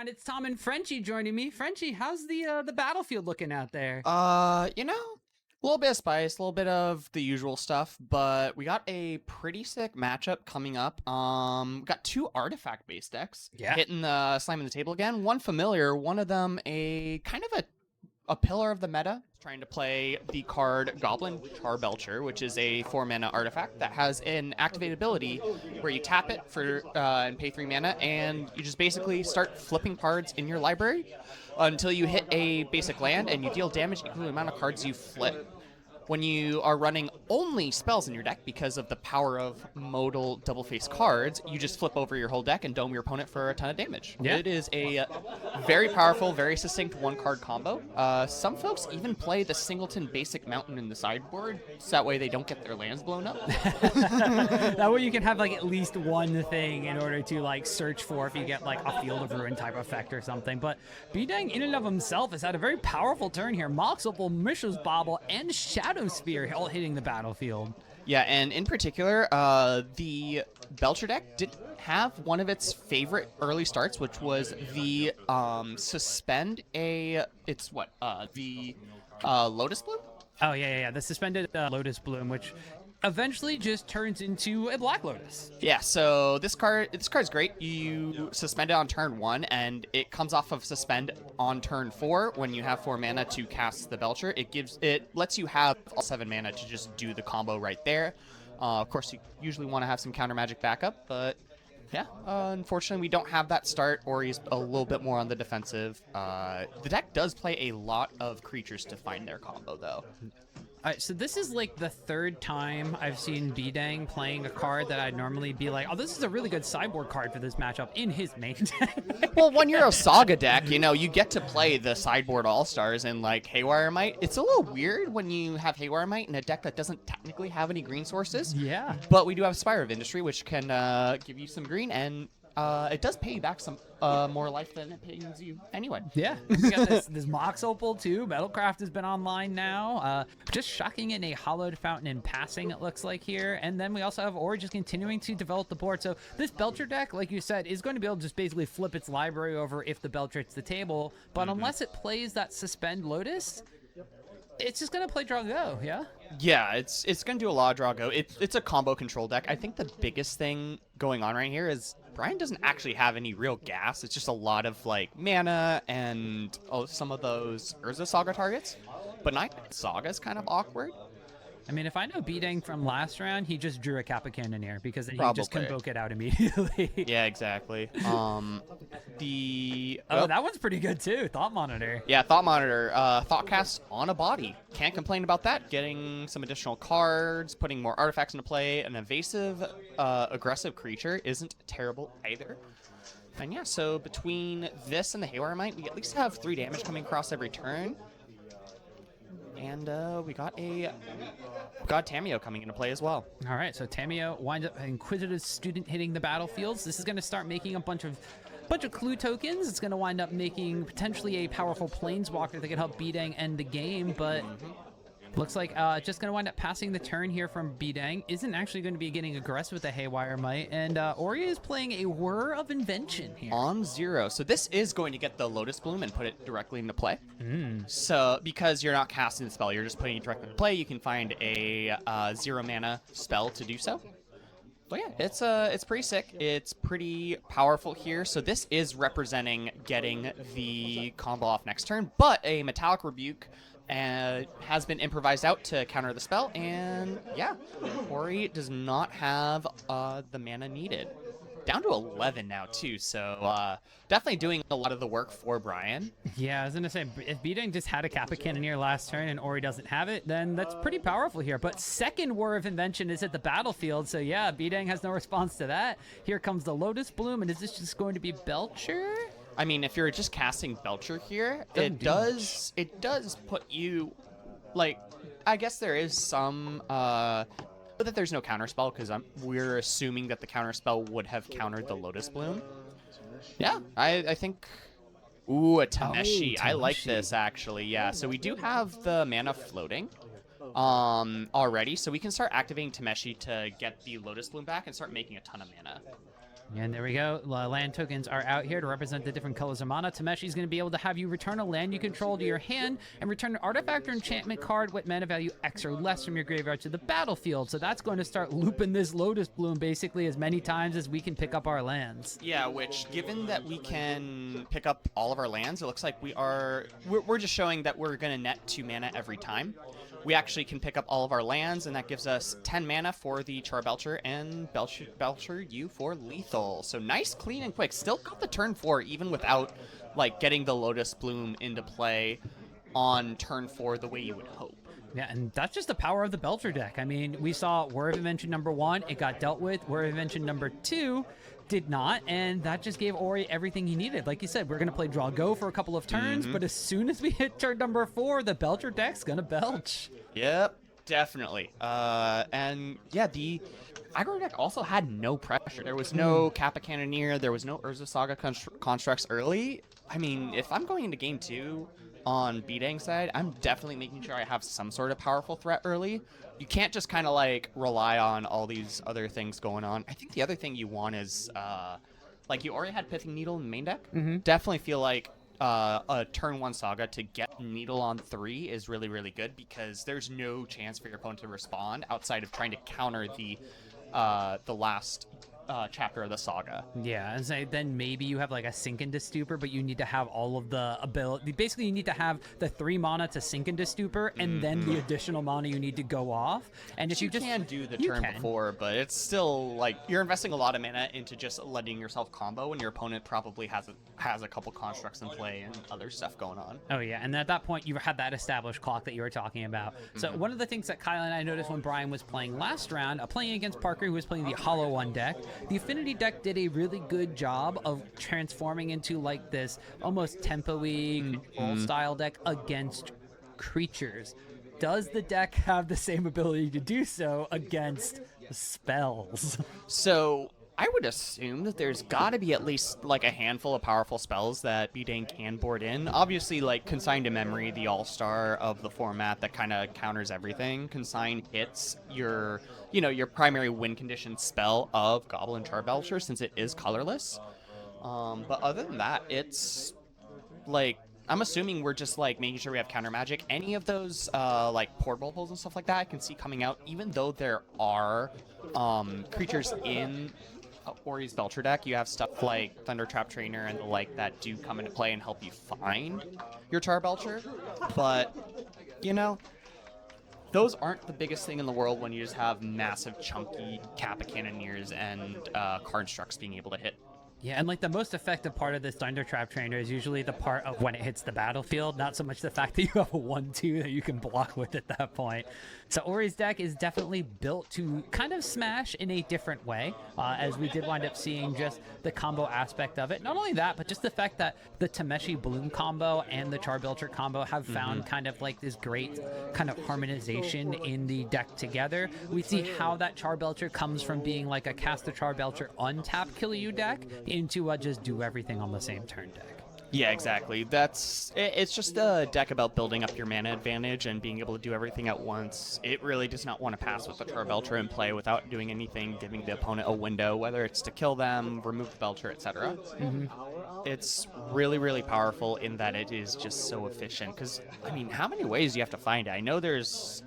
everyone. It's Tom and Frenchie joining me. Frenchie, how's the battlefield looking out there? A little bit of spice, a little bit of the usual stuff, but we got a pretty sick matchup coming up. We got two artifact-based decks hitting the slam in the table again. One familiar, one of them a kind of a pillar of the meta, trying to play the card Goblin Charbelcher, which is a 4-mana artifact that has an activated ability where you tap it for and pay 3 mana, and you just basically start flipping cards in your library until you hit a basic land and you deal damage equal to the amount of cards you flip. When you are running only spells in your deck because of the power of modal double-face cards, you just flip over your whole deck and dome your opponent for a ton of damage. Yeah. It is a very powerful, very succinct one-card combo. Some folks even play the Singleton Basic Mountain in the sideboard, so that way they don't get their lands blown up. That way you can have like at least one thing in order to like search for if you get like a Field of Ruin type effect or something. But Bidang in and of himself has had a very powerful turn here. Mox Opal, Mishra's Bauble, and Shadow Sphere all hitting the battlefield. Yeah, and in particular, the Belcher deck did have one of its favorite early starts, which was the suspend a. It's what the Lotus Bloom. Oh yeah. The suspended Lotus Bloom, which eventually just turns into a Black Lotus. Yeah, so this card's great. You suspend it on turn 1, and it comes off of suspend on turn 4 when you have 4 mana to cast the Belcher. It lets you have all 7 mana to just do the combo right there. Of course, you usually want to have some counter magic backup, but yeah, unfortunately we don't have that start. Ori's a little bit more on the defensive. The deck does play a lot of creatures to find their combo, though. All right, so this is like the third time I've seen Bidang playing a card that I'd normally be like, oh, this is a really good sideboard card for this matchup in his main deck. Well, when you're a Saga deck, you get to play the sideboard all-stars and like Haywire Might. It's a little weird when you have Haywire Might in a deck that doesn't technically have any green sources. Yeah. But we do have Spire of Industry, which can give you some green, and it does pay you back some more life than it pays you anyway. Yeah, we got this Mox Opal too. Metalcraft has been online now. Just shocking in a Hollowed Fountain in passing, it looks like here. And then we also have Ori just continuing to develop the board. So this Belcher deck, like you said, is going to be able to just basically flip its library over if the Belcher hits the table. But unless it plays that Suspend Lotus, it's just going to play draw go, yeah? Yeah, it's going to do a lot of draw go. It's a combo control deck. I think the biggest thing going on right here is Brian doesn't actually have any real gas. It's just a lot of like mana and some of those Urza Saga targets. But Night Saga is kind of awkward. I mean, if I know Bidang from last round, he just drew a Kappa Cannoneer because then he just convoke it out immediately. Yeah, exactly. that one's pretty good too. Thought Monitor. Yeah, Thought Monitor. Thought cast on a body. Can't complain about that. Getting some additional cards, putting more artifacts into play. An evasive, aggressive creature isn't terrible either. And yeah, so between this and the Haywire Might, we at least have 3 damage coming across every turn. And we got Tamiyo coming into play as well. All right, so Tamiyo winds up Inquisitive Student hitting the battlefields. This is going to start making a bunch of clue tokens. It's going to wind up making potentially a powerful planeswalker that can help Bidang end the game, but looks like just going to wind up passing the turn here from Bidang. Isn't actually going to be getting aggressive with the Haywire Might, and Ori is playing a Whir of Invention here. On 0. So this is going to get the Lotus Bloom and put it directly into play. So because you're not casting the spell, you're just putting it directly into play, you can find a 0 mana spell to do so. But yeah, it's pretty sick. It's pretty powerful here. So this is representing getting the combo off next turn, but a Metallic Rebuke has been improvised out to counter the spell, and yeah, Ori does not have the mana needed. Down to 11 now too, so definitely doing a lot of the work for Brian. Yeah, I was gonna say, if Bidang just had a Kappa Cannoneer last turn and Ori doesn't have it, then that's pretty powerful here. But second Whir of Invention is at the battlefield, so yeah, Bidang has no response to that. Here comes the Lotus Bloom, and is this just going to be Belcher? I mean, if you're just casting Belcher here, it does put you, like, I guess there is some, but that there's no counterspell because we're assuming that the counterspell would have countered the Lotus Bloom. Yeah, I think, ooh, a Tameshi. I like this actually, yeah. So we do have the mana floating already, so we can start activating Tameshi to get the Lotus Bloom back and start making a ton of mana. And there we go. Land tokens are out here to represent the different colors of mana. Tameshi's going to be able to have you return a land you control to your hand and return an artifact or enchantment card with mana value X or less from your graveyard to the battlefield. So that's going to start looping this Lotus Bloom basically as many times as we can pick up our lands. Yeah, which given that we can pick up all of our lands, it looks like we're just showing that we're going to net 2 mana every time. We actually can pick up all of our lands, and that gives us 10 mana for the Charbelcher and Belcher you for lethal. So nice, clean, and quick. Still got the turn 4, even without like getting the Lotus Bloom into play on turn 4 the way you would hope. Yeah, and that's just the power of the Belcher deck. I mean, we saw Word of Invention number 1, it got dealt with. Word of Invention number 2 did not, and that just gave Ori everything he needed. Like you said, we're going to play Draw Go for a couple of turns, but as soon as we hit turn number 4, the Belcher deck's going to belch. Yep, definitely. And yeah, the aggro deck also had no pressure. There was no Kappa Cannoneer, there was no Urza Saga constructs early. I mean, if I'm going into game 2 on Bidang's side, I'm definitely making sure I have some sort of powerful threat early. You can't just kind of like rely on all these other things going on. I think the other thing you want is like you already had Pithing Needle in the main deck. Definitely feel like a turn 1 Saga to get Needle on 3 is really, really good because there's no chance for your opponent to respond outside of trying to counter the last chapter of the Saga. Yeah, and so then maybe you have like a Sink into Stupor, but you need to have all of the ability. Basically, you need to have the 3 mana to Sink into Stupor, and then the additional mana you need to go off. And if you just can do the turn before, but it's still like you're investing a lot of mana into just letting yourself combo, and your opponent probably has a couple constructs in play and other stuff going on. Oh yeah, and at that point you had that established clock that you were talking about. So one of the things that Kyle and I noticed when Brian was playing last round, playing against Parker, who was playing the Hollow One deck, the Affinity deck did a really good job of transforming into like this almost tempo-y control style deck against creatures. Does the deck have the same ability to do so against spells? So I would assume that there's got to be at least like a handful of powerful spells that Bidang can board in. Obviously, like Consign to Memory, the all-star of the format that kind of counters everything. Consign hits your primary win condition spell of Goblin Charbelcher since it is colorless. But other than that, it's like I'm assuming we're just like making sure we have counter magic. Any of those like portable pulls and stuff like that I can see coming out, even though there are creatures in Ori's Belcher deck. You have stuff like Thundertrap Trainer and the like that do come into play and help you find your Charbelcher. But, you know, those aren't the biggest thing in the world when you just have massive, chunky Kappa Cannoneers and Cardstructs being able to hit. Yeah, and like the most effective part of this Thundertrap Trainer is usually the part of when it hits the battlefield, not so much the fact that you have a 1/2 that you can block with at that point. So Ori's deck is definitely built to kind of smash in a different way, as we did wind up seeing just the combo aspect of it. Not only that, but just the fact that the Tameshi Bloom combo and the Charbelcher combo have found kind of like this great kind of harmonization in the deck together. We see how that Charbelcher comes from being like a cast the Charbelcher untap kill you deck into just do everything on the same turn deck. Yeah, exactly. It's just a deck about building up your mana advantage and being able to do everything at once. It really does not want to pass with the Charbelcher in play without doing anything, giving the opponent a window, whether it's to kill them, remove the Belcher, etc. It's really, really powerful in that it is just so efficient. Because, I mean, how many ways do you have to find it? I know there's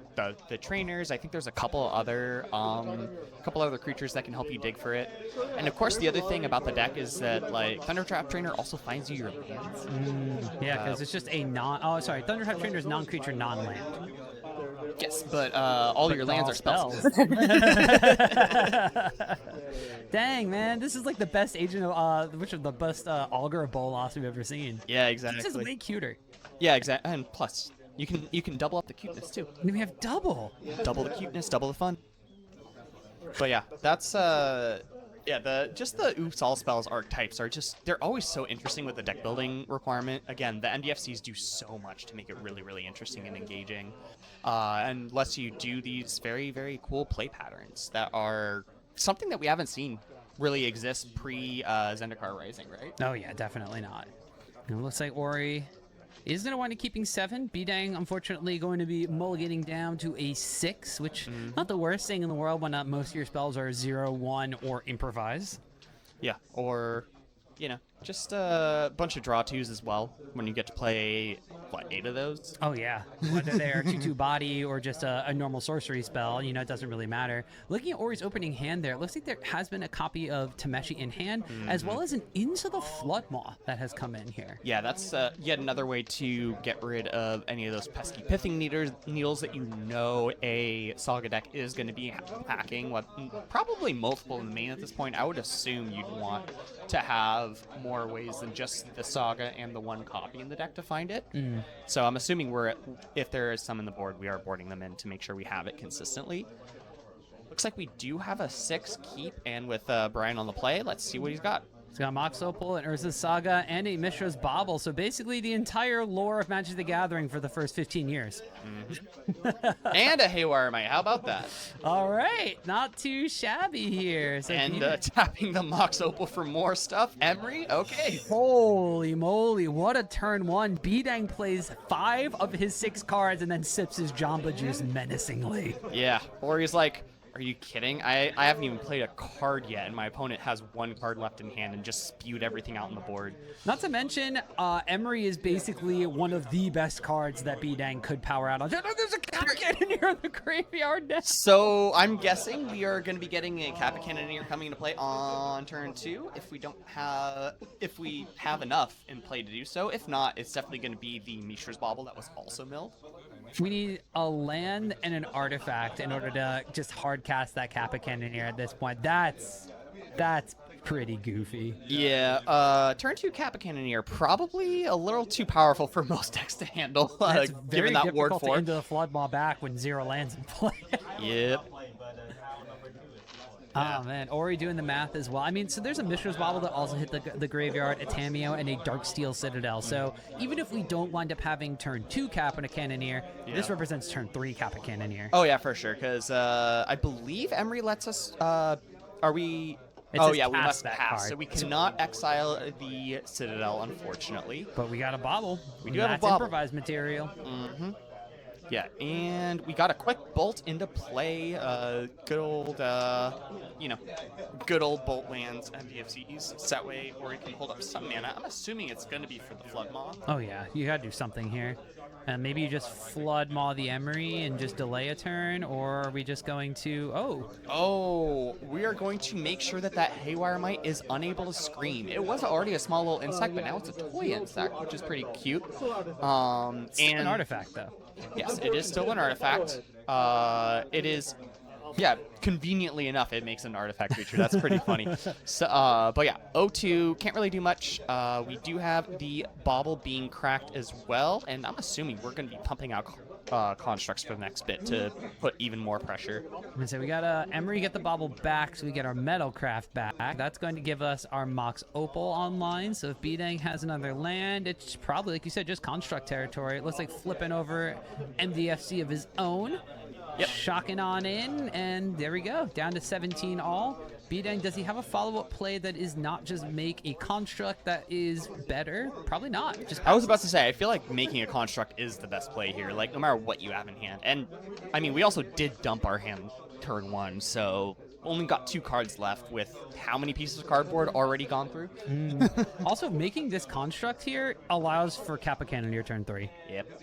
the trainers. I think there's a couple other creatures that can help you dig for it. And of course, the other thing about the deck is that like Thundertrap Trainer also finds you your lands. Yeah, because it's just a Thundertrap Trainer is non-creature, non-land. Yes, but all your lands are spells. Dang, man, this is like the best agent of which of the best Augur of Bolas we've ever seen. Yeah, exactly. This is way cuter. Yeah, exactly. And plus, you can double up the cuteness too. And then we have double the cuteness, double the fun. But yeah, that's the Oops All Spells archetypes are they're always so interesting with the deck building requirement. Again, the MDFCs do so much to make it really, really interesting and engaging. And lets you do these very, very cool play patterns that are something that we haven't seen really exist pre Zendikar Rising, right? Oh yeah, definitely not. It looks like Ori is going to wind up keeping 7. Bidang, unfortunately, going to be mulliganing down to a 6, which not the worst thing in the world when most of your spells are 0, 1, or improvise. Yeah, or, you know, just a bunch of draw 2s as well when you get to play, what, 8 of those? Oh, yeah. Whether they're 2/2 body or just a normal sorcery spell, you know, it doesn't really matter. Looking at Ori's opening hand there, it looks like there has been a copy of Tameshi in hand, as well as an Into the Floodmaw that has come in here. Yeah, that's yet another way to get rid of any of those pesky pithing needles that you know a Saga deck is going to be hacking. Probably multiple in the main at this point. I would assume you'd want to have more ways than just the Saga and the one copy in the deck to find it. So I'm assuming if there is some in the board, we are boarding them in to make sure we have it consistently. Looks like we do have a 6 keep, and with Brian on the play, let's see what he's got. He's got Mox Opal, and Urza's Saga, and a Mishra's Bauble. So basically the entire lore of Magic the Gathering for the first 15 years. And a Haywire Mite. How about that? All right. Not too shabby here. So and tapping the Mox Opal for more stuff. Emery? Okay. Holy moly. What a turn one. Bidang plays 5 of his 6 cards and then sips his Jamba Juice menacingly. Yeah. Or he's like, are you kidding? I haven't even played a card yet, and my opponent has 1 card left in hand and just spewed everything out on the board. Not to mention, Emery is basically one of the best cards that Bidang could power out on. There's a Kappa Cannoneer in the graveyard now. So I'm guessing we are going to be getting a Kappa Cannoneer coming into play on turn 2 if we have enough in play to do so. If not, it's definitely going to be the Mishra's Bauble that was also milled. We need a land and an artifact in order to just hard cast that Kappa Cannoneer at this point. That's pretty goofy. Yeah, turn 2 Kappa Cannoneer, probably a little too powerful for most decks to handle, given that ward 4. Into the Floodmaw back when 0 lands in play. Yep. Oh, man. Ori doing the math as well. I mean, so there's a Mishra's Bauble that also hit the graveyard, a Tameo, and a Darksteel Citadel. So even if we don't wind up having turn 2 Kappa Cannoneer, this represents turn 3 Kappa Cannoneer. Oh, yeah, for sure, because I believe Emery lets us... are we... We must pass, so we cannot exile the Citadel, unfortunately. But we got a Bauble. We do have a Bauble. That's improvised material. Yeah, and we got a quick bolt into play. Good old bolt lands, MDFCs. So that way, or he can hold up some mana. I'm assuming it's going to be for the Floodmaw. Oh yeah, you got to do something here. And maybe you just Floodmaw the Emery and just delay a turn, or are we just going to... Oh, we are going to make sure that Haywire Mite is unable to scream. It was already a small little insect, but now it's a toy insect, which is pretty cute. It's an artifact, though. Yes, it is still an artifact. It is... Yeah, conveniently enough, it makes an artifact creature. That's pretty funny. So, but yeah, 0-2, can't really do much. We do have the Bauble being cracked as well, and I'm assuming we're going to be pumping out constructs for the next bit to put even more pressure. I'm going to say we got Emery get the Bauble back, so we get our Metalcraft back. That's going to give us our Mox Opal online, so if Bidang has another land, it's probably, like you said, just construct territory. It looks like flipping over MDFC of his own. Yep. Shocking on in, and there we go. Down to 17 all. Bidang, does he have a follow-up play that is not just make a construct that is better? Probably not. I was about to say, I feel like making a construct is the best play here, like no matter what you have in hand. And, I mean, we also did dump our hand turn 1, so only got 2 cards left with how many pieces of cardboard already gone through? Also, making this construct here allows for Kappa Cannoneer turn 3. Yep.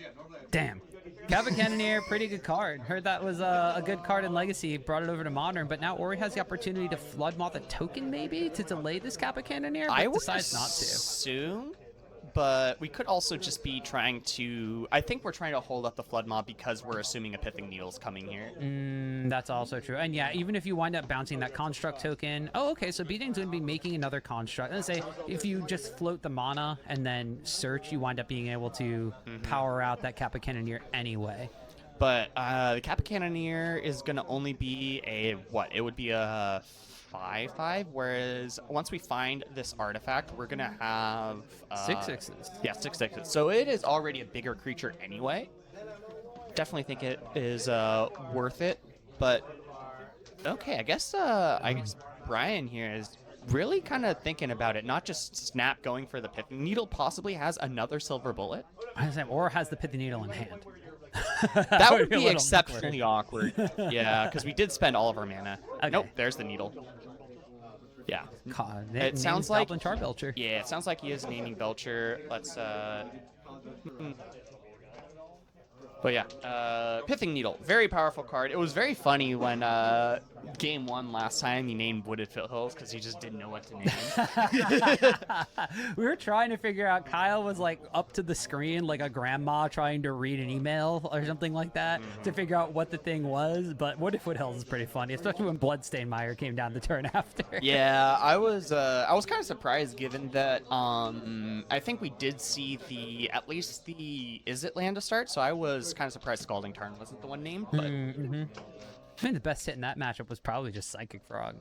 Damn. Kappa Cannoneer, pretty good card. Heard that was a good card in Legacy. Brought it over to Modern, but now Ori has the opportunity to Floodmaw the token, maybe, to delay this Kappa Cannoneer, but decides not to. Assume, but we could also just be trying to... I think we're trying to hold up the Floodmaw because we're assuming a Pithing Needle's coming here. That's also true. And yeah, even if you wind up bouncing that construct token... Oh, okay, so Bidang's going to be making another construct. Let's say if you just float the mana and then search, you wind up being able to power out that Kappa Cannoneer anyway. But the Kappa Cannoneer is going to only be a... What? It would be a 5/5, whereas once we find this artifact, we're gonna have 6/6s. Yeah, 6/6s. So it is already a bigger creature anyway. Definitely think it is worth it. But okay, I guess Brian here is really kind of thinking about it, not just snap going for the Pithing Needle. Possibly has another silver bullet, or has the Pithing Needle in hand. That would be exceptionally awkward. Yeah, because we did spend all of our mana. Okay. Nope, there's the needle. Yeah. It sounds like Goblin Charbelcher. Yeah, it sounds like he is naming Belcher. Let's But yeah, Pithing Needle, very powerful card. It was very funny when game 1 last time he named Wooded Foothills because he just didn't know what to name. We were trying to figure out, Kyle was like up to the screen like a grandma trying to read an email or something like that to figure out what the thing was, but Wooded Foothills is pretty funny, especially when Bloodstained Mire came down the turn after. Yeah, I was kind of surprised given that I think we did see at least the Izzet land to start, so I was kind of surprised Scalding Tarn wasn't the one named, but I think the best hit in that matchup was probably just Psychic Frog.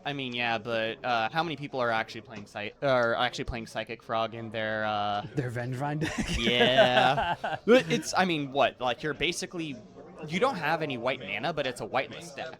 I mean, yeah, but how many people are actually playing Psychic Frog in their Vengevine deck? Yeah. It's, I mean, what? Like, you don't have any white mana, but it's a whitelist deck.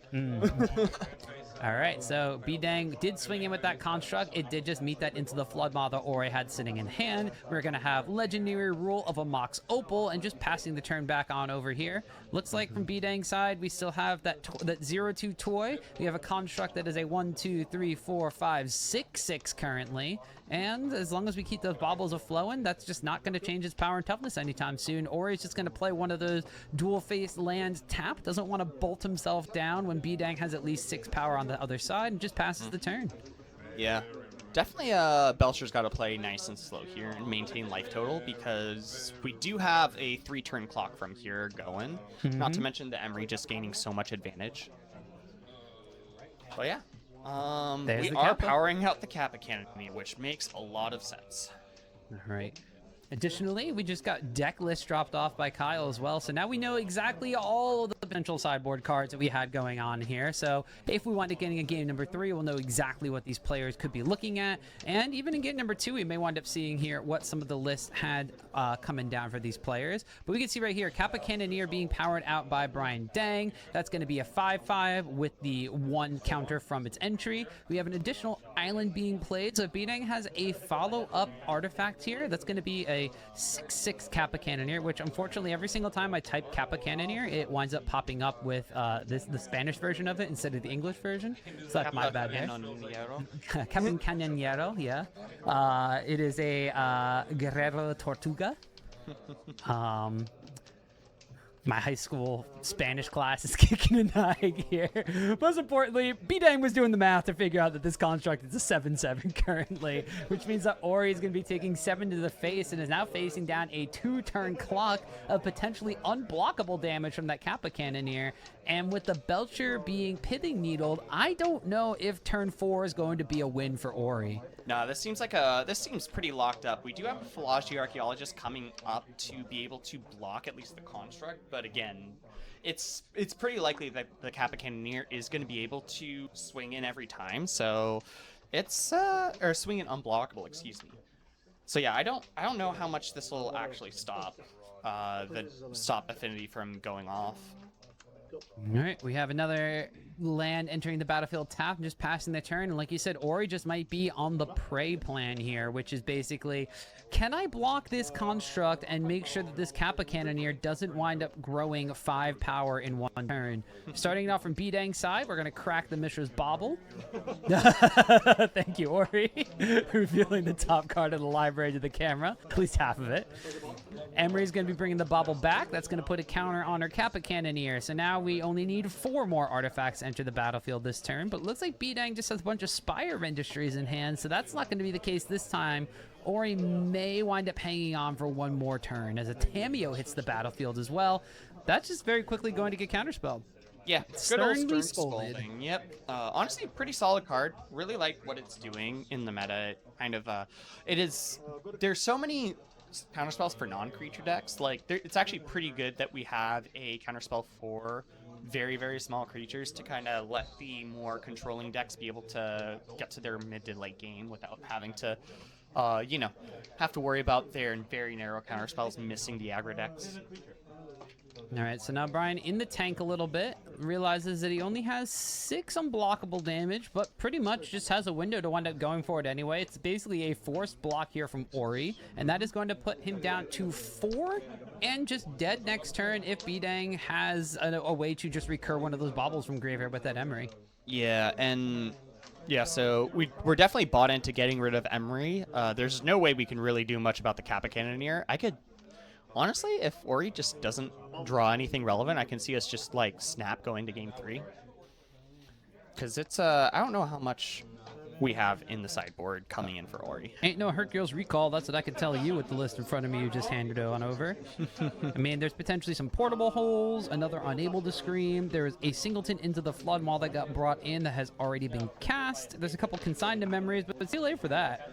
All right, so Bidang did swing in with that construct. It did just meet that into the Floodmaw that Ori had sitting in hand. We're going to have Legendary Rule of a Mox Opal, and just passing the turn back on over here. Looks like from Bidang's side, we still have that 0/2 toy. We have a construct that is a 1, 2, 3, 4, 5, 6/6 currently. And as long as we keep those baubles a-flowing, that's just not going to change its power and toughness anytime soon. Ori's just going to play one of those dual-face land tap. Doesn't want to bolt himself down when Bidang has at least 6 power on the other side, and just passes the turn. Yeah. Definitely Belcher's got to play nice and slow here and maintain life total, because we do have a 3-turn clock from here going. Not to mention the Emery just gaining so much advantage. But yeah. We are powering out the Kappa Cannoneer, which makes a lot of sense. All right. Additionally, we just got deck list dropped off by Kyle as well, so now we know exactly all of the potential sideboard cards that we had going on here. So if we wind up getting a game number 3, we'll know exactly what these players could be looking at, and even in game number 2, we may wind up seeing here what some of the lists had coming down for these players. But we can see right here, Kappa Cannoneer being powered out by Brian Dang. That's going to be a 5/5 with the 1 counter from its entry. We have an additional island being played, so if Bidang has a follow-up artifact here, that's going to be a 6/6 Kappa Cannoneer, which unfortunately every single time I type Kappa Cannoneer, it winds up popping up with the Spanish version of it instead of the English version. So that's my bad there. Kappa Cannoneero, yeah. It is a Guerrero Tortuga. My high school Spanish class is kicking a nag here. Most importantly, Bidang was doing the math to figure out that this construct is a 7/7 currently, which means that Ori is going to be taking 7 to the face and is now facing down a 2-turn clock of potentially unblockable damage from that Kappa Cannoneer. And with the Belcher being Pithing Needled, I don't know if turn 4 is going to be a win for Ori. No, this seems pretty locked up. We do have a Philology Archaeologist coming up to be able to block at least the construct, but again, it's pretty likely that the Kappa Cannoneer is going to be able to swing in every time. So it's or swing in unblockable, excuse me. So yeah, I don't know how much this will actually stop the Affinity from going off. All right, we have another land entering the battlefield tap and just passing the turn. And like you said, Ori just might be on the prey plan here, which is basically, can I block this construct and make sure that this Kappa Cannoneer doesn't wind up growing 5 power in 1 turn? Starting off from Bidang's side, we're going to crack the Mishra's Bauble. Thank you, Ori. Revealing the top card of the library to the camera, at least half of it. Emery's going to be bringing the Bauble back. That's going to put a counter on her Kappa Cannoneer. So now we only need 4 more artifacts enter the battlefield this turn, but it looks like Bidang just has a bunch of Spire Industries in hand, so that's not going to be the case this time. Ori may wind up hanging on for 1 more turn as a Tameo hits the battlefield as well. That's just very quickly going to get counterspelled. Yeah, good old Stern Scolding. Yep. Honestly, pretty solid card. Really like what it's doing in the meta. Kind of, there's so many counterspells for non-creature decks. Like, it's actually pretty good that we have a counterspell for very, very small creatures to kind of let the more controlling decks be able to get to their mid to late game without having to, have to worry about their very narrow counterspells missing the aggro decks. All right, so now Brian in the tank a little bit, realizes that he only has 6 unblockable damage, but pretty much just has a window to wind up going for it anyway. It's basically a forced block here from Ori, and that is going to put him down to 4 and just dead next turn if Bidang has a way to just recur one of those baubles from graveyard with that Emery. Yeah, and Yeah, so we're definitely bought into getting rid of Emery. There's no way we can really do much about the Kappa Cannoneer. I could, honestly, if Ori just doesn't draw anything relevant, I can see us just, like, snap going to game 3. Because it's, I don't know how much we have in the sideboard coming in for Ori. Ain't no Hercules recall, that's what I can tell you with the list in front of me you just handed on over. I mean, there's potentially some portable holes, another Unable to Scream, there's a Singleton Into the Flood Maw that got brought in that has already been cast, there's a couple Consigned to Memories, but it's too late for that.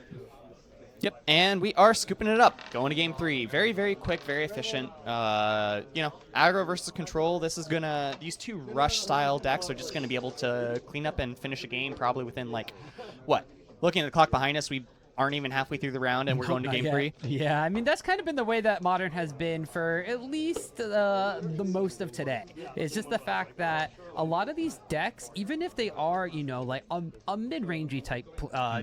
Yep, and we are scooping it up, going to game 3. Very, very quick, very efficient. You know, aggro versus control. This is gonna, these two rush-style decks are just gonna be able to clean up and finish a game probably within, like, what? Looking at the clock behind us, we aren't even halfway through the round, and we're going to game 3. Yeah, I mean, that's kind of been the way that Modern has been for at least the most of today. It's just the fact that a lot of these decks, even if they are, you know, like a mid-rangey type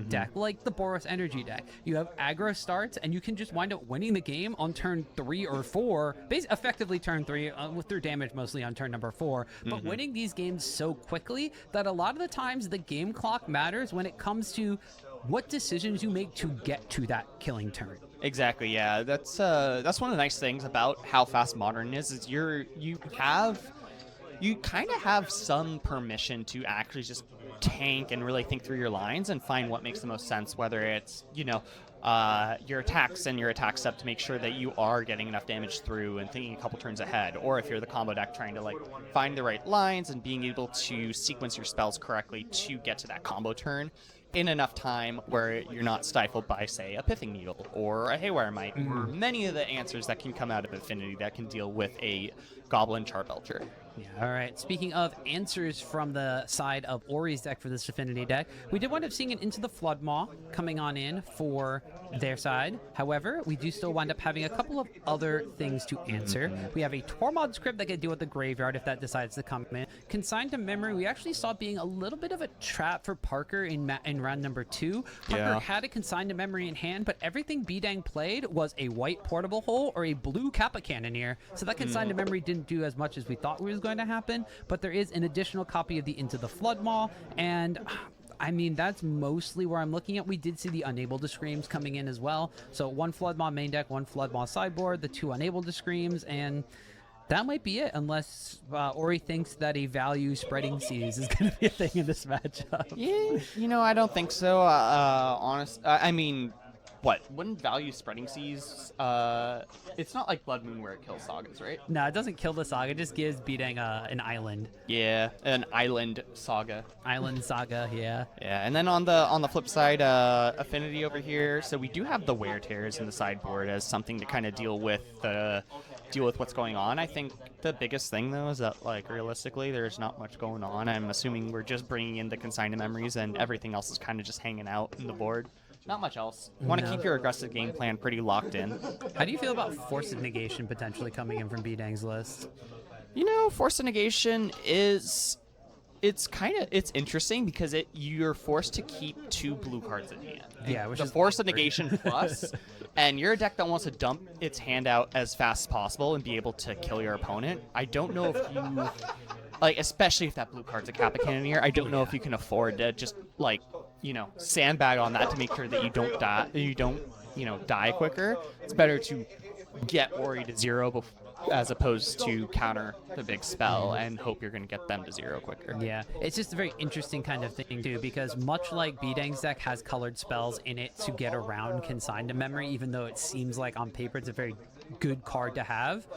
deck, like the Boros Energy deck, you have aggro starts, and you can just wind up winning the game on turn 3 or 4, effectively turn 3, through damage mostly on turn number 4, but winning these games so quickly that a lot of the times the game clock matters when it comes to what decisions you make to get to that killing turn. Exactly, yeah. That's one of the nice things about how fast Modern is you kind of have some permission to actually just tank and really think through your lines and find what makes the most sense, whether it's, you know, your attacks and your attack step to make sure that you are getting enough damage through and thinking a couple turns ahead, or if you're the combo deck trying to, like, find the right lines and being able to sequence your spells correctly to get to that combo turn in enough time where you're not stifled by, say, a Pithing Needle or a Haywire Mite, or many of the answers that can come out of Affinity that can deal with a Goblin Charbelcher. Yeah, all right. Speaking of answers from the side of Ori's deck for this Affinity deck, we did wind up seeing an Into the Flood Maw coming on in for their side. However, we do still wind up having a couple of other things to answer. We have a Tormod Script that can deal with the graveyard if that decides to come in. Consigned to Memory, we actually saw being a little bit of a trap for Parker in round number 2. Parker had a Consigned to Memory in hand, but everything Bdang played was a white Portable Hole or a blue Kappa Cannoneer, so that Consigned to Memory didn't do as much as we thought was going to happen, but there is an additional copy of the Into the Flood Maw, and I mean, that's mostly where I'm looking at. We did see the Unable to Screams coming in as well, so one Flood Maw main deck, one Flood Maw sideboard, the 2 Unable to Screams, and that might be it, unless Ori thinks that a value Spreading Seas is going to be a thing in this matchup. Yeah, you know, I don't think so. I mean, what? Wouldn't value Spreading Seas? It's not like Blood Moon where it kills Sagas, right? No, it doesn't kill the Saga. It just gives Bdang an island. Yeah, an Island Saga. Island Saga, yeah. Yeah, and then on the flip side, Affinity over here. So we do have the Wear Tears in the sideboard as something to kind of deal with what's going on. I think the biggest thing, though, is that, like, realistically, there's not much going on. I'm assuming we're just bringing in the Consigned to Memories, and everything else is kind of just hanging out in the board. Not much else. You want to keep your aggressive game plan pretty locked in. How do you feel about Force of Negation potentially coming in from Bdang's list? You know, Force of Negation is... It's interesting because you're forced to keep 2 blue cards in hand. Yeah, which the is Force of Negation plus, and you're a deck that wants to dump its hand out as fast as possible and be able to kill your opponent. I don't know if you, like, especially if that blue card's a Kappa Cannoneer, I don't know if you can afford to just, like, you know, sandbag on that to make sure that you don't die, die quicker. It's better to get Ori to 0 as opposed to counter the big spell and hope you're going to get them to 0 quicker. Yeah, it's just a very interesting kind of thing, too, because much like Bdang's deck has colored spells in it to get around Consigned to Memory, even though it seems like on paper it's a very good card to have,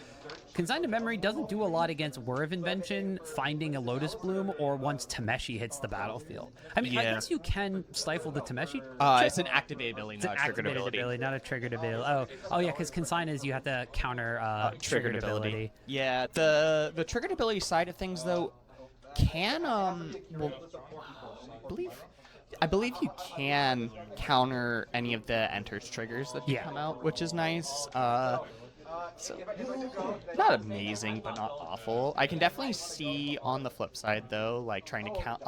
Consigned to Memory doesn't do a lot against Whir of Invention, finding a Lotus Bloom, or once Tameshi hits the battlefield. I mean, I guess you can stifle the Tameshi. It's an activated ability, not a triggered ability. Not a triggered ability. Oh yeah, because Consign is you have to counter triggered ability. Yeah, the triggered ability side of things, though, can I believe you can counter any of the enters triggers that come out, which is nice. So, not amazing, but not awful. I can definitely see on the flip side, though, like trying to count,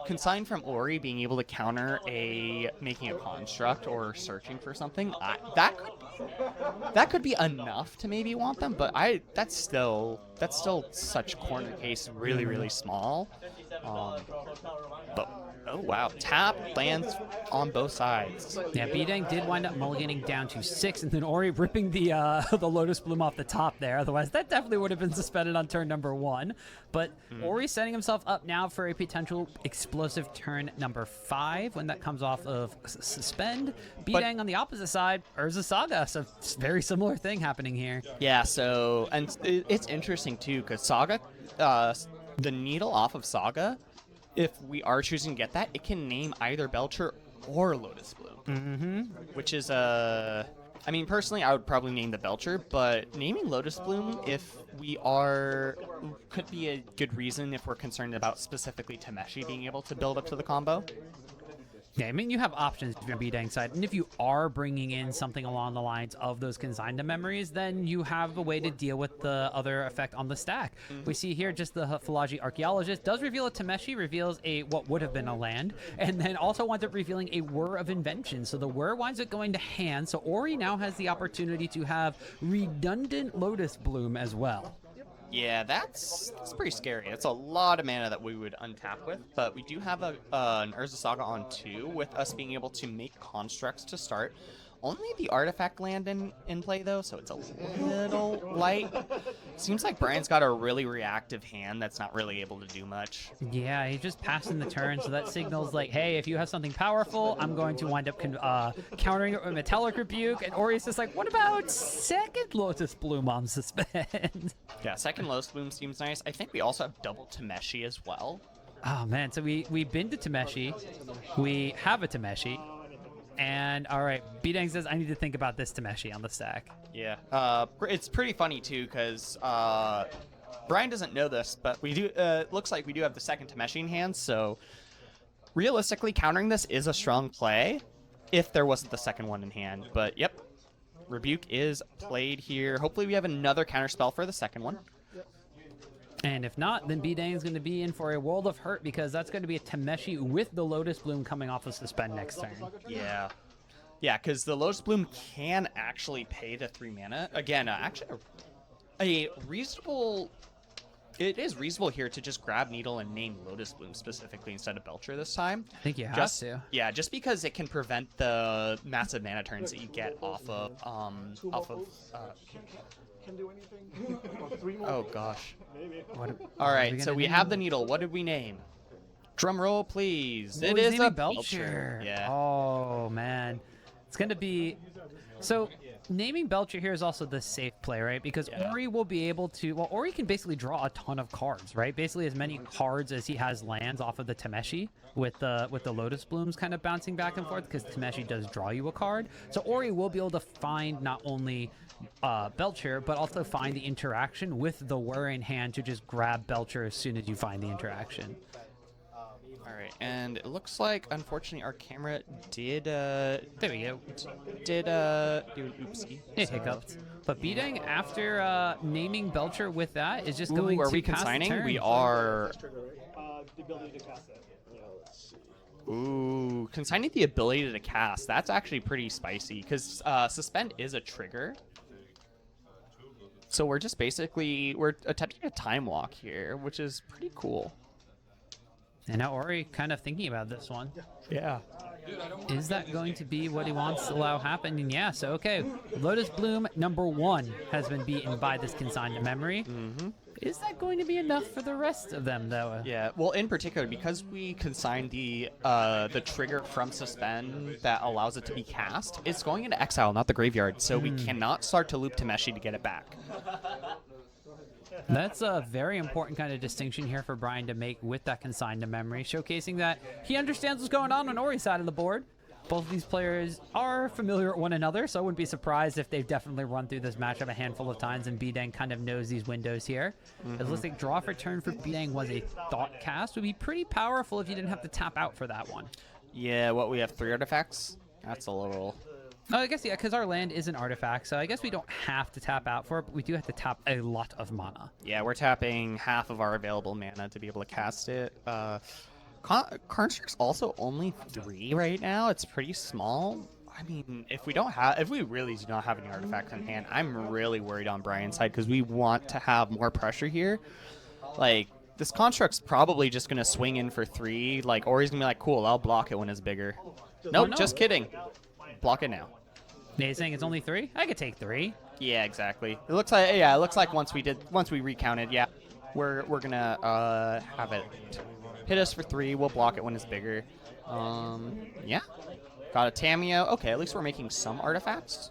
Consign from Ori being able to counter making a construct or searching for something. That could be enough to maybe want them, but that's still such corner case, really small. But oh wow, tap lands on both sides. Yeah, Bidang did wind up mulliganing down to 6, and then Ori ripping the the Lotus Bloom off the top there. Otherwise, that definitely would have been suspended on turn number 1. But Ori setting himself up now for a potential explosive turn number 5 when that comes off of suspend. Bidang on the opposite side, Urza Saga. So very similar thing happening here. Yeah, so and it's interesting too because Saga, the needle off of Saga, if we are choosing to get that, it can name either Belcher or Lotus Bloom. Which is I mean, personally, I would probably name the Belcher, but naming Lotus Bloom, if we are, could be a good reason if we're concerned about specifically Tameshi being able to build up to the combo. Yeah, I mean, you have options if you're Bidang side, and if you are bringing in something along the lines of those consigned memories, then you have a way to deal with the other effect on the stack. We see here just the Philology Archaeologist does reveal a Tameshi, reveals a what would have been a land, and then also winds up revealing a Whir of Invention. So the Whir winds up going to hand, so Ori now has the opportunity to have redundant Lotus Bloom as well. Yeah, that's pretty scary. It's a lot of mana that we would untap with, but we do have an Urza Saga on 2 with us being able to make constructs to start. Only the artifact land in play though, so it's a little light. Seems like Brian's got a really reactive hand that's not really able to do much. Yeah, he just passed in the turn, so that signals like, hey, if you have something powerful, I'm going to wind up countering it with Metallic Rebuke. And Ori's just like, what about second Lotus Bloom on suspend? Yeah, second Lotus Bloom seems nice. I think we also have double Tameshi as well. Oh man, so we've been to Tameshi, we have a Tameshi. And all right, Bidang says, I need to think about this Tameshi on the stack. Yeah, it's pretty funny too, because Brian doesn't know this, but we do. Looks like we do have the second Tameshi in hand. So realistically, countering this is a strong play if there wasn't the second one in hand. But yep, Rebuke is played here. Hopefully, we have another counter spell for the second one. And if not, then Bidang is going to be in for a world of hurt because that's going to be a Tameshi with the Lotus Bloom coming off of suspend next turn. Yeah. Yeah, because the Lotus Bloom can actually pay the 3 mana. Again, actually, a reasonable... It is reasonable here to just grab Needle and name Lotus Bloom specifically instead of Belcher this time. I think you have to. Yeah, just because it can prevent the massive mana turns that you get off of... Can do anything. Oh gosh. All right, so we have the Needle. What did we name? Drum roll, please. It is a Belcher. Yeah. Oh man, it's gonna be. So naming Belcher here is also the safe play, right? Because Ori will be able to. Well, Ori can basically draw a ton of cards, right? Basically as many cards as he has lands off of the Tameshi, with the Lotus Blooms kind of bouncing back and forth because Tameshi does draw you a card. So Ori will be able to find not only Belcher, but also find the interaction with the Whir in hand to just grab Belcher as soon as you find the interaction. Alright, and it looks like, unfortunately, our camera did, there we go. Did, do an oopsie. It hiccuped. But Bidang, after naming Belcher with that, is just going to are we pass the consigning? turn. We are... The ability to cast it. Ooh, consigning the ability to cast. That's actually pretty spicy, because suspend is a trigger. So we're just basically, we're attempting a time walk here, which is pretty cool. And now Ori kind of thinking about this one. Yeah. Is that going to be what he wants to allow happen? And yeah, so okay. Lotus Bloom number 1 has been beaten by this consigned memory. Is that going to be enough for the rest of them, though? Yeah, well, in particular, because we consigned the trigger from suspend that allows it to be cast, it's going into exile, not the graveyard, so we cannot start to loop Tameshi to get it back. That's a very important kind of distinction here for Brian to make with that consigned to memory, showcasing that he understands what's going on Ori's side of the board. Both of these players are familiar with one another, so I wouldn't be surprised if they've definitely run through this matchup a handful of times, and Bidang kind of knows these windows here. It looks like draw for turn for Bidang was a thought cast. Would be pretty powerful if you didn't have to tap out for that one. Yeah, what, we have 3 artifacts? That's a little... Oh, I guess, yeah, because our land is an artifact, so I guess we don't have to tap out for it, but we do have to tap a lot of mana. Yeah, we're tapping half of our available mana to be able to cast it. Construct's also only 3 right now. It's pretty small. I mean, if we really do not have any artifacts in hand, I'm really worried on Brian's side because we want to have more pressure here. Like, This construct's probably just gonna swing in for 3, like, or he's gonna be like, cool, I'll block it when it's bigger. Nope, no. just kidding. Block it now. You're saying it's only 3? I could take 3. Yeah, exactly. It looks like, yeah, it looks like once we recounted, yeah, we're gonna have it hit us for 3. We'll block it when it's bigger. Yeah. Got a Tameo. Okay, at least we're making some artifacts.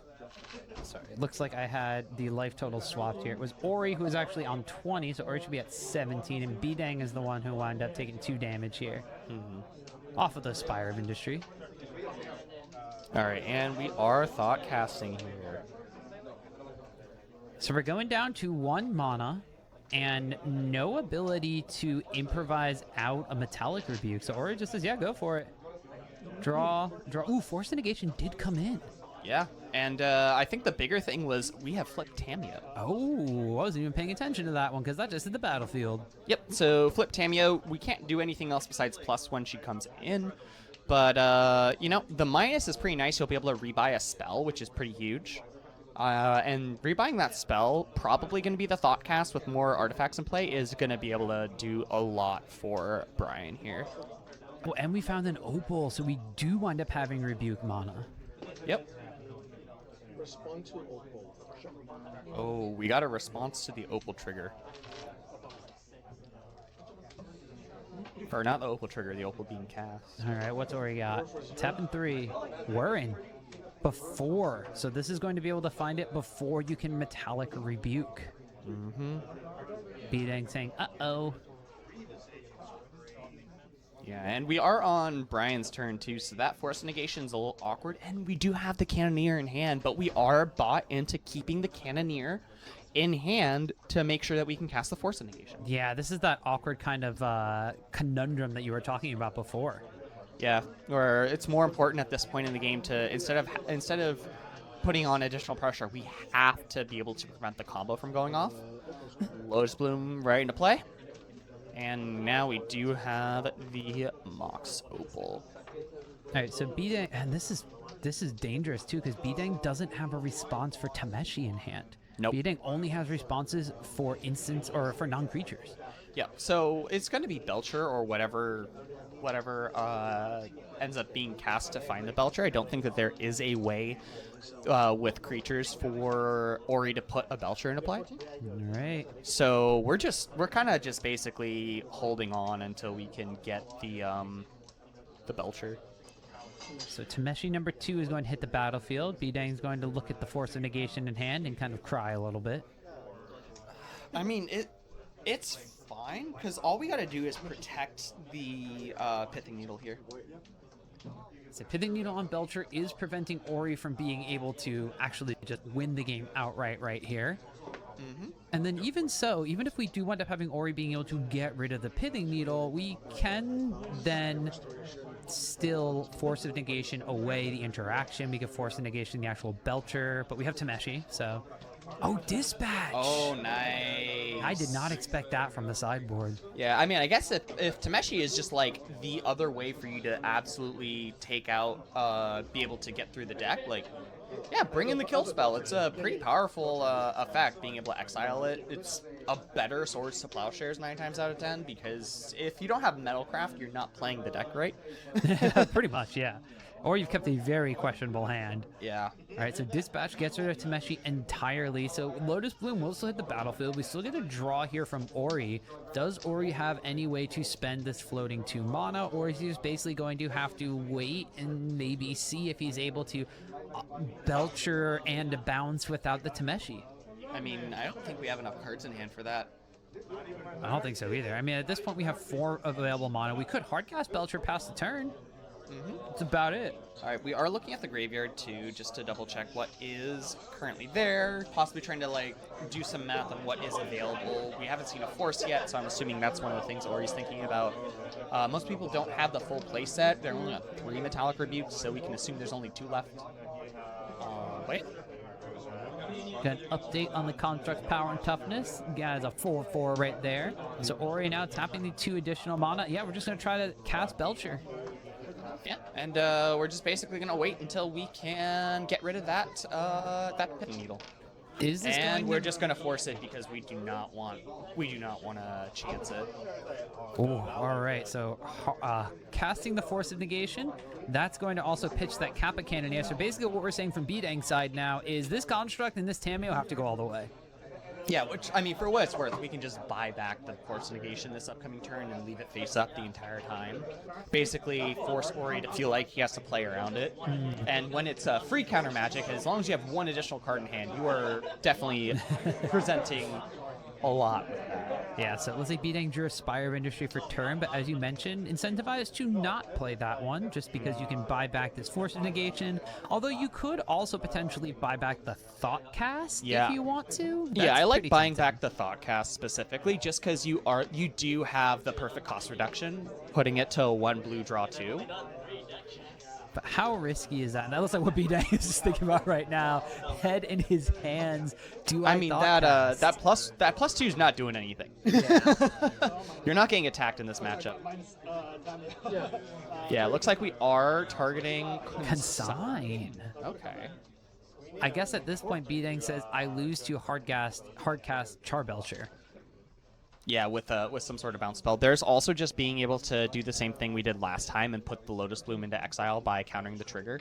Sorry, it looks like I had the life total swapped here. It was Ori who was actually on 20, so Ori should be at 17, and Bidang is the one who wound up taking 2 damage here. Off of the Spire of Industry. All right, and we are thought casting here. So we're going down to 1 mana and no ability to improvise out a Metallic Rebuke. So Ori just says, yeah, go for it. Draw. Ooh, Force Negation did come in. Yeah, and I think the bigger thing was we have flipped Tameo. Oh, I wasn't even paying attention to that one because that just hit the battlefield. Yep, so flip Tameo. We can't do anything else besides plus when she comes in. But, you know, the minus is pretty nice. You'll be able to rebuy a spell, which is pretty huge. And rebuying that spell, probably going to be the thought cast with more artifacts in play, is going to be able to do a lot for Brian here. Oh, and we found an Opal, so we do wind up having Rebuke mana. Yep. Respond to Opal. Oh, we got a response to the Opal trigger. Or not the Opal trigger, the Opal being cast. All right, what's Ori got? Tapping 3. We're in. Before. So this is going to be able to find it before you can Metallic Rebuke. Bidang saying, uh-oh. Yeah, and we are on Brian's turn too, so that Force Negation's a little awkward. And we do have the Cannoneer in hand, but we are bought into keeping the Cannoneer in hand to make sure that we can cast the Force Negation. Yeah, this is that awkward kind of conundrum that you were talking about before. Yeah, where it's more important at this point in the game to instead of putting on additional pressure, we have to be able to prevent the combo from going off. Lotus Bloom right into play. And now we do have the Mox Opal. All right, so Bidang, and this is dangerous too because Bidang doesn't have a response for Tameshi in hand. Nope. Bidang only has responses for instants or for non-creatures. Yeah, so it's going to be Belcher or whatever ends up being cast to find the Belcher. I don't think that there is a way with creatures for Ori to put a Belcher into play. All right. So we're kind of just basically holding on until we can get the Belcher. So Tameshi number 2 is going to hit the battlefield. Bidang's going to look at the Force of Negation in hand and kind of cry a little bit. I mean, it's fine, because all we got to do is protect the Pithing Needle here. So Pithing Needle on Belcher is preventing Ori from being able to actually just win the game outright right here. And then even so, even if we do wind up having Ori being able to get rid of the Pithing Needle, we can then still Force of Negation away the interaction. We can Force of Negation the actual Belcher, but we have Tameshi, so... Oh, Dispatch! Oh, nice. I did not expect that from the sideboard. Yeah, I mean, I guess if Tameshi is just like the other way for you to absolutely take out, be able to get through the deck, like, yeah, bring in the kill spell. It's a pretty powerful effect, being able to exile it. It's a better Swords to Plowshares 9 times out of 10, because if you don't have Metalcraft, you're not playing the deck right. Pretty much, yeah. Or you've kept a very questionable hand. Yeah. All right, so Dispatch gets rid of Tameshi entirely. So Lotus Bloom will still hit the battlefield. We still get a draw here from Ori. Does Ori have any way to spend this floating 2 mana, or is he just basically going to have to wait and maybe see if he's able to Belcher and bounce without the Tameshi? I mean, I don't think we have enough cards in hand for that. I don't think so either. I mean, at this point, we have 4 available mana. We could hardcast Belcher past the turn. That's about it. All right, we are looking at the graveyard too, just to double check what is currently there, possibly trying to like do some math on what is available. We haven't seen a Force yet, so I'm assuming that's one of the things Ori's thinking about. Most people don't have the full play set. They're only at 3 Metallic Rebukes, so we can assume there's only 2 left. Wait. Got an update on the construct power and toughness. Guys, a 4/4 right there. So Ori now tapping the 2 additional mana. Yeah, we're just going to try to cast Belcher. Yeah, and we're just basically going to wait until we can get rid of that Pithing Needle. Is this and we're just gonna force it because we do not want to chance it. Oh, all right. So casting the Force of Negation, that's going to also pitch that Kappa Cannoneer. So basically what we're saying from Bidang's side now is this construct and this Tameo have to go all the way. Yeah, which, I mean, for what it's worth, we can just buy back the Force Negation this upcoming turn and leave it face up the entire time. Basically, force Ori to feel like he has to play around it. And when it's free counter magic, as long as you have one additional card in hand, you are definitely presenting a lot with that. Yeah, so it looks like Bidang drew a Spire of Industry for turn, but as you mentioned, incentivized to not play that one, just because you can buy back this Force of Negation, although you could also potentially buy back the Thought Cast if you want to. Yeah, I like buying back the Thought Cast specifically, just because you do have the perfect cost reduction, putting it to 1 blue, draw 2. But how risky is that? And that looks like what Bidang is just thinking about right now. Head in his hands. I mean that plus 2 is not doing anything. Yeah. You're not getting attacked in this matchup. Yeah, it looks like we are targeting Consign. Okay. I guess at this point Bidang says I lose to Hardcast Charbelcher. Yeah, with some sort of bounce spell. There's also just being able to do the same thing we did last time and put the Lotus Bloom into exile by countering the trigger.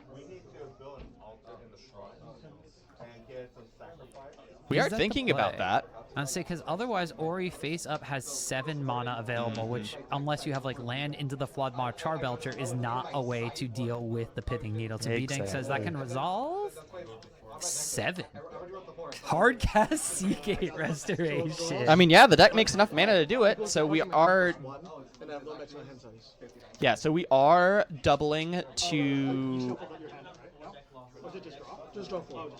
We are thinking about that. I'd say because otherwise Ori face up has 7 mana available, which unless you have like land into the Floodmaw Charbelcher is not a way to deal with the Pithing Needle. So Bidang says that can resolve 7. Hardcast Seagate Restoration. I mean, yeah, the deck makes enough mana to do it, so we are... Yeah, so we are doubling to...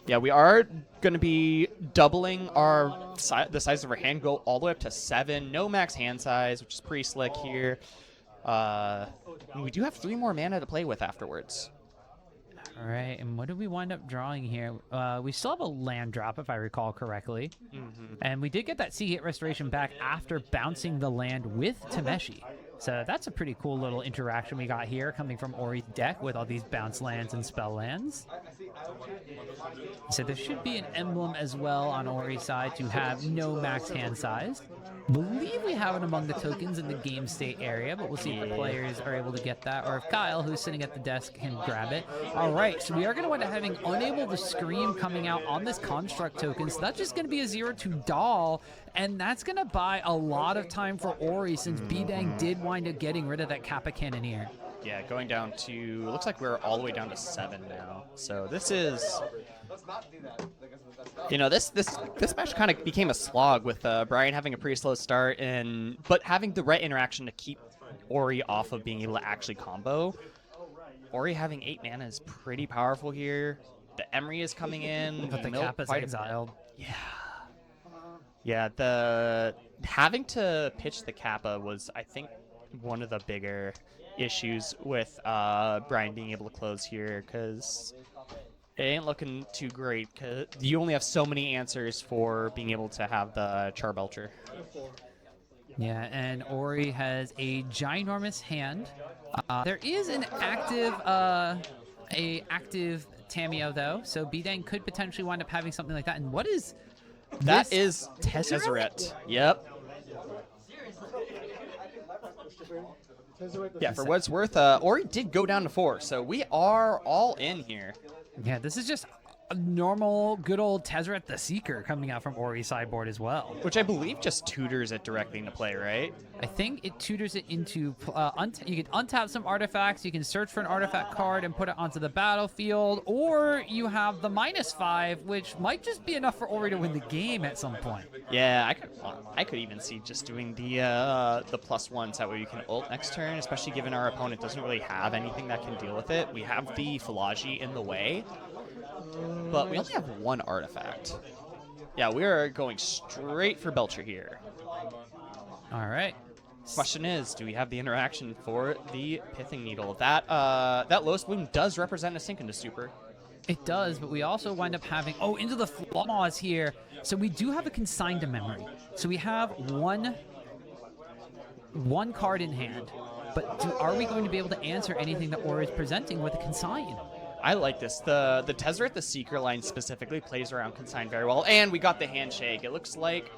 Yeah, we are going to be doubling the size of our hand, go all the way up to 7. No max hand size, which is pretty slick here. We do have 3 more mana to play with afterwards. All right, and what did we wind up drawing here? We still have a land drop, if I recall correctly. And we did get that Seagate Restoration back after bouncing the land with Tameshi. So that's a pretty cool little interaction we got here coming from Ori's deck with all these bounce lands and spell lands. So there should be an emblem as well on Ori's side to have no max hand size. Believe we have it among the tokens in the game state area, but we'll see if the players are able to get that, or if Kyle, who's sitting at the desk, can grab it. All right, so we are going to wind up having Unable to Scream coming out on this construct token, so that's just going to be a 0/2 doll, and that's going to buy a lot of time for Ori since Bidang did wind up getting rid of that Kappa Cannoneer. Yeah, going down to, looks like we're all the way down to 7 now. So this is, you know, this match kind of became a slog with Brian having a pretty slow start, but having the right interaction to keep Ori off of being able to actually combo. Ori having 8 mana is pretty powerful here. The Emery is coming in. But the Kappa's exiled. Yeah, the having to pitch the Kappa was, I think, one of the bigger issues with Brian being able to close here, because it ain't looking too great, because you only have so many answers for being able to have the Charbelcher. Yeah, and Ori has a ginormous hand. There is an active Tameo though, so Bidang could potentially wind up having something like that. And what is that? Is Tezzeret? Yep. Yeah, for what it's worth, Ori did go down to 4, so we are all in here. Yeah, this is just a normal, good old Tezzeret the Seeker coming out from Ori's sideboard as well. Which I believe just tutors it directly into play, right? I think it tutors it into... you can untap some artifacts, you can search for an artifact card and put it onto the battlefield, or you have the -5, which might just be enough for Ori to win the game at some point. Yeah, I could even see just doing the +1s, that way you can ult next turn, especially given our opponent doesn't really have anything that can deal with it. We have the Philology in the way, but we only have 1 artifact. Yeah, we are going straight for Belcher here. All right. Question is, do we have the interaction for the Pithing Needle? That Lotus Bloom does represent a sink into Super. It does, but we also wind up having... Oh, into the Floodmaw here. So we do have a consigned to memory. So we have one card in hand. But are we going to be able to answer anything that Ori is presenting with a consign? I like this. The Tezzeret, the Seeker line specifically, plays around Consign very well. And we got the Handshake. It looks like,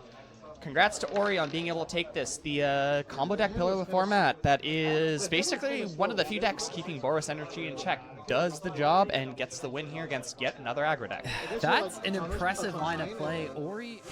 congrats to Ori on being able to take this. The combo deck pillar of the format that is basically one of the few decks keeping Boros Energy in check. Does the job and gets the win here against yet another aggro deck. That's an impressive line of play. Ori